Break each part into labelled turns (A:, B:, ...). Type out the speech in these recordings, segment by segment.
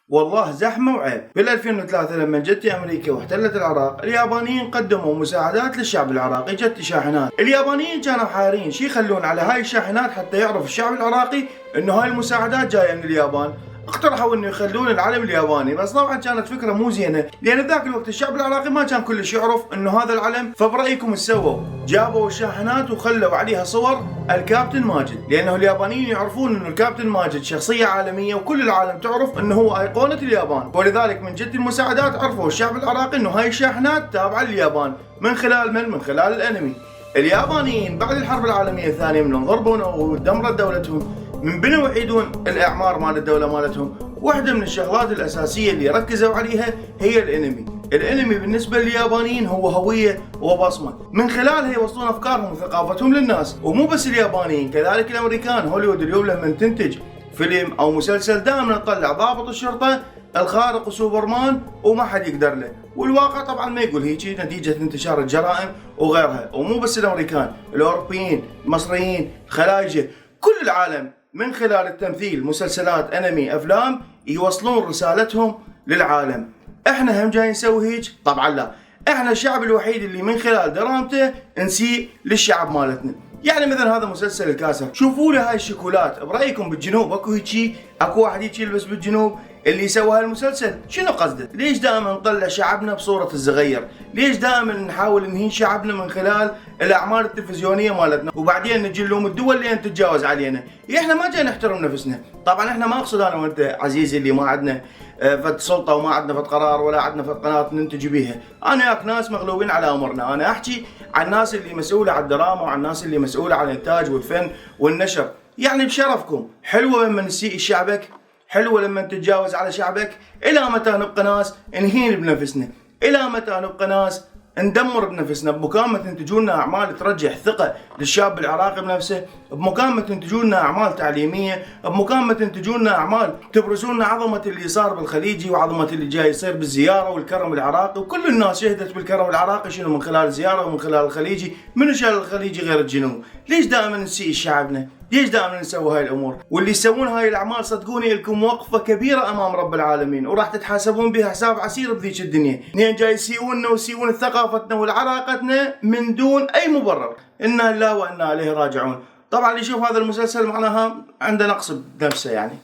A: والله زحمة وعيب. بال 2003 لما جت أمريكا واحتلت العراق، اليابانيين قدموا مساعدات للشعب العراقي، جت شاحنات. اليابانيين كانوا حايرين شي يخلون على هاي الشاحنات حتى يعرف الشعب العراقي إنه هاي المساعدات جاية من اليابان. اقترحوا انه يخلون العلم الياباني، بس طبعا كانت فكره مو زينه، لان ذاك الوقت الشعب العراقي ما كان كلش يعرف انه هذا العلم. فبرايكم ايش سووا؟ جابوا الشاحنات وخلوا عليها صور الكابتن ماجد، لانه اليابانيين يعرفون انه الكابتن ماجد شخصيه عالميه وكل العالم تعرف انه هو ايقونه اليابان، ولذلك من جد المساعدات عرفوا الشعب العراقي انه هاي الشاحنات تابعه لليابان. من خلال من؟ من خلال الانمي. اليابانيين بعد الحرب العالميه الثانيه من انضربوا ودمرت دولتهم، من بنوا يعيدون الاعمار مال الدوله مالتهم. واحده من الشغلات الاساسيه اللي ركزوا عليها هي الانمي. الانمي بالنسبه لليابانيين هو هويه وبصمه، من خلالها يوصلون افكارهم وثقافتهم للناس. ومو بس اليابانيين، كذلك الامريكان. هوليوود اليوم لما تنتج فيلم او مسلسل دائما تطلع ضابط الشرطه الخارق وسوبرمان وما حد يقدر له، والواقع طبعا ما يقول هيك نتيجه انتشار الجرائم وغيرها. ومو بس الامريكان، الاوروبيين، المصريين، الخلايجه، كل العالم من خلال التمثيل، مسلسلات، انمي، افلام، يوصلون رسالتهم للعالم. احنا هم جايين نسوي هيك؟ طبعا لا. احنا الشعب الوحيد اللي من خلال درامته نسيء للشعب مالتنا. يعني مثلا هذا مسلسل الكاسر، شوفوا له هاي الشكولات. برايكم بالجنوب اكو هيجي؟ اكو واحد هيك يلبس بالجنوب؟ اللي سوى هالمسلسل شنو قصده؟ ليش دائما نطلع شعبنا بصورة الصغير؟ ليش دائما نحاول نهين شعبنا من خلال الاعمال التلفزيونيه مالتنا، وبعدين نجي نلوم الدول اللي تتجاوز علينا؟ احنا ما جاي نحترم نفسنا. طبعا احنا ما اقصد انا وانت عزيزي اللي ما عندنا فد سلطه وما عندنا فد قرار ولا عندنا فد قناه ننتج بيها. انا وياك ناس مغلوبين على امرنا. انا احكي عن الناس اللي مسؤوله عن الدراما وعن الناس اللي مسؤوله عن الانتاج والفن والنشر. يعني بشرفكم، حلوه لما نسيء شعبك؟ حلوه لما تتجاوز على شعبك؟ الى متى نبقى ناس نهين بنفسنا؟ الى متى نبقى ناس ندمر بنفسنا؟ بمكان ما تنتجون لنا اعمال ترجع ثقه للشاب العراقي بنفسه، بمكان ما تنتجون لنا اعمال تعليميه، بمكان ما تنتجون لنا اعمال تبرزون لنا عظمه اللي صار بالخليجي وعظمه اللي جاي يصير بالزياره والكرم العراقي. وكل الناس شهدت بالكرم العراقي شنو؟ من خلال الزياره ومن خلال الخليجي. منو شال الخليجي غير الجنوب؟ ليش دائما نسيء شعبنا؟ ليش دائما نسوي هاي الامور؟ واللي يسوون هاي الاعمال صدقوني لكم وقفه كبيره امام رب العالمين، وراح تتحاسبون بها حساب عسير بذيك الدنيا. اثنين جاي يسيئوننا ويسيئون ثقافتنا وعراقتنا من دون اي مبرر. انا لله وانا اليه راجعون. طبعا اللي يشوف هذا المسلسل معناها عنده نقص بنفسه. يعني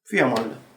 A: في امان الله.